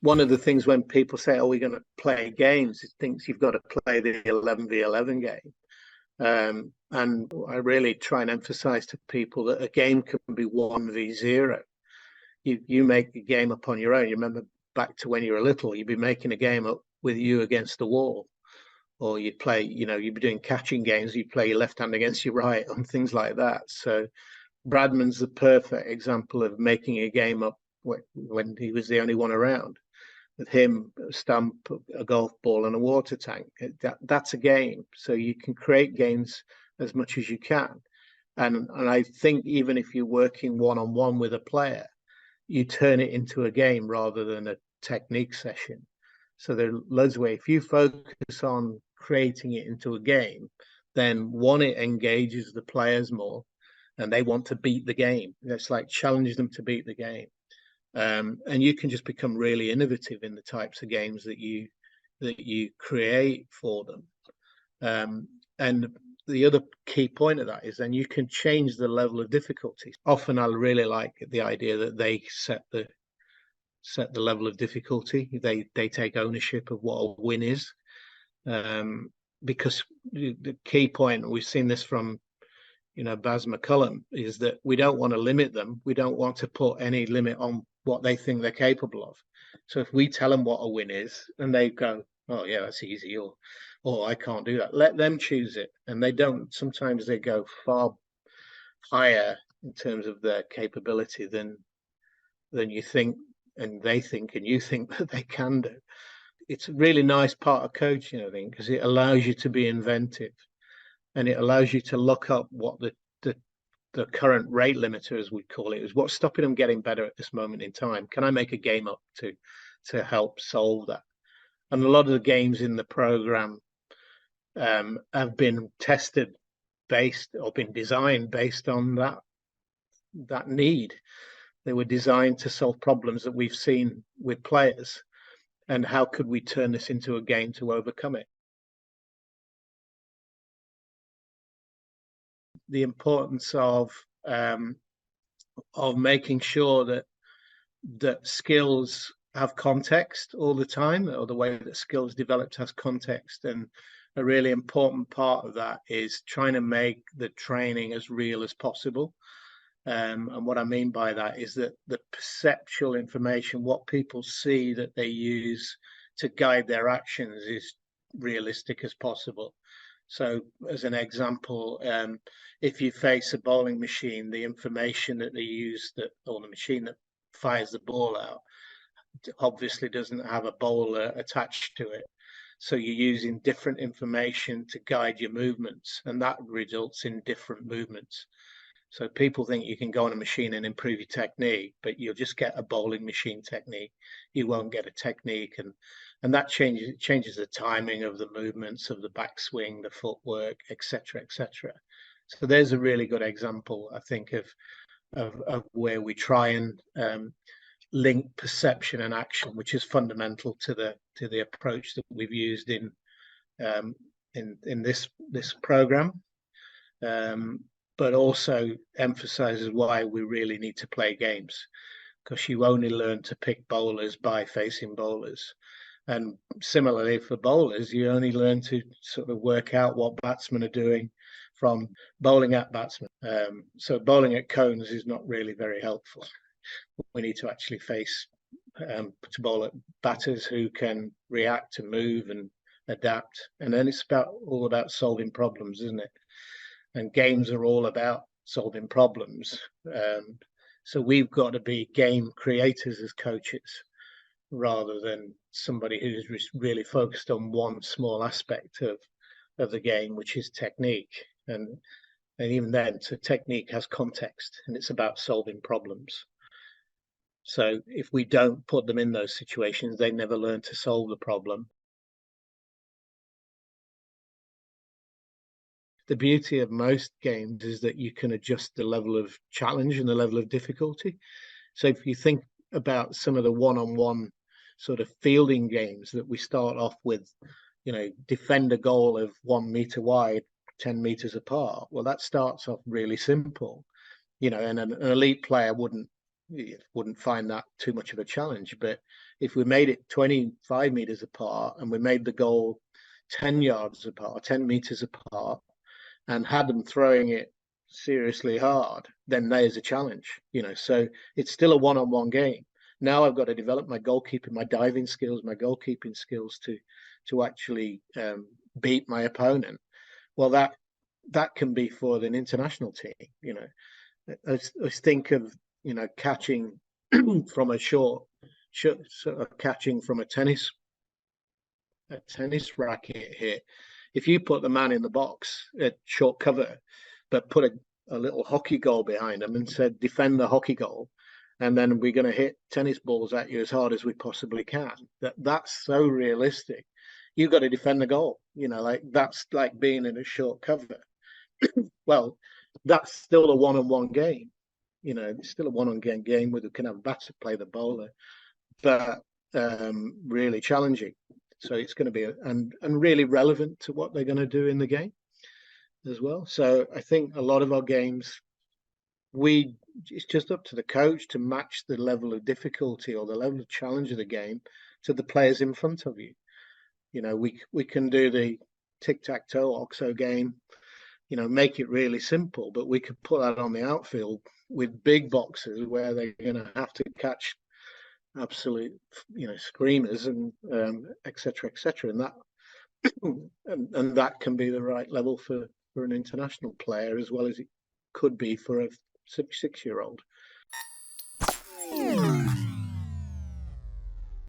one of the things when people say, "Oh, we're going to play games," it thinks you've got to play the 11v11 game. And I really try and emphasize to people that a game can be 1v0. You make a game up on your own. You remember back to when you were little, you'd be making a game up with you against the wall, or you'd play, you'd be doing catching games. You play your left hand against your right and things like that. So Bradman's the perfect example of making a game up when he was the only one around. With him, a stump, a golf ball, and a water tank. That's a game. So you can create games as much as you can. And I think even if you're working one-on-one with a player, you turn it into a game rather than a technique session. So there are loads of ways. If you focus on creating it into a game, then one, it engages the players more and they want to beat the game. It's like challenge them to beat the game. And you can just become really innovative in the types of games that you create for them. And the other key point of that is then you can change the level of difficulty. Often I really like the idea that they set the level of difficulty. They take ownership of what a win is, because the key point, we've seen this from Baz McCullum, is that we don't want to limit them. We don't want to put any limit on what they think they're capable of. So if we tell them what a win is and they go, "Oh yeah, that's easy," or "I can't do that," let them choose it. And they don't. Sometimes they go far higher in terms of their capability than you think, and they think, and you think that they can do. It's a really nice part of coaching, I think, because it allows you to be inventive, and it allows you to look up what the current rate limiter, as we call it, is what's stopping them getting better at this moment in time. Can I make a game up to help solve that? And a lot of the games in the program have been tested based or been designed based on that need. They were designed to solve problems that we've seen with players, and how could we turn this into a game to overcome it? The importance of making sure that skills have context all the time, or the way that skills developed has context. And a really important part of that is trying to make the training as real as possible. And what I mean by that is that the perceptual information, what people see that they use to guide their actions, is realistic as possible. So as an example, if you face a bowling machine, the information that they use, or the machine that fires the ball out, obviously doesn't have a bowler attached to it. So you're using different information to guide your movements, and that results in different movements. So people think you can go on a machine and improve your technique, but you'll just get a bowling machine technique. You won't get a technique, and that changes the timing of the movements, of the backswing, the footwork, etc., etc. So there's a really good example, I think, of where we try and link perception and action, which is fundamental to the approach that we've used in this program. But also emphasizes why we really need to play games, because you only learn to pick bowlers by facing bowlers. And similarly for bowlers, you only learn to sort of work out what batsmen are doing from bowling at batsmen. So bowling at cones is not really very helpful. We need to actually face to bowl at batters who can react and move and adapt. And then it's all about solving problems, isn't it? And games are all about solving problems. So we've got to be game creators as coaches, rather than somebody who's really focused on one small aspect of the game, which is technique. And even then, so technique has context, and it's about solving problems. So if we don't put them in those situations, they never learn to solve the problem. The beauty of most games is that you can adjust the level of challenge and the level of difficulty. So if you think about some of the one-on-one sort of fielding games that we start off with, defend a goal of 1 meter wide, 10 meters apart. Well, that starts off really simple, and an elite player wouldn't find that too much of a challenge. But if we made it 25 meters apart and we made the goal 10 yards apart, 10 meters apart, and had them throwing it seriously hard, then there's a challenge, So it's still a one-on-one game. Now I've got to develop my goalkeeping, my diving skills, my goalkeeping skills to actually beat my opponent. Well, that can be for an international team. I think of catching from a short, sort of catching from a tennis racket hit. If you put the man in the box at short cover, but put a little hockey goal behind them and said, defend the hockey goal, and then we're going to hit tennis balls at you as hard as we possibly can. That's so realistic. You've got to defend the goal. That's like being in a short cover. Well, that's still a one-on-one game. It's still a one-on-one game where they can have batter play the bowler, but really challenging. So it's going to be and really relevant to what they're going to do in the game as well. So I think a lot of our games, it's just up to the coach to match the level of difficulty or the level of challenge of the game to the players in front of you. We can do the tic-tac-toe OXO game, make it really simple, but we could put that on the outfield with big boxes where they're going to have to catch absolute, screamers and et cetera, and that and that can be the right level for an international player as well as it could be for a 6-year-old.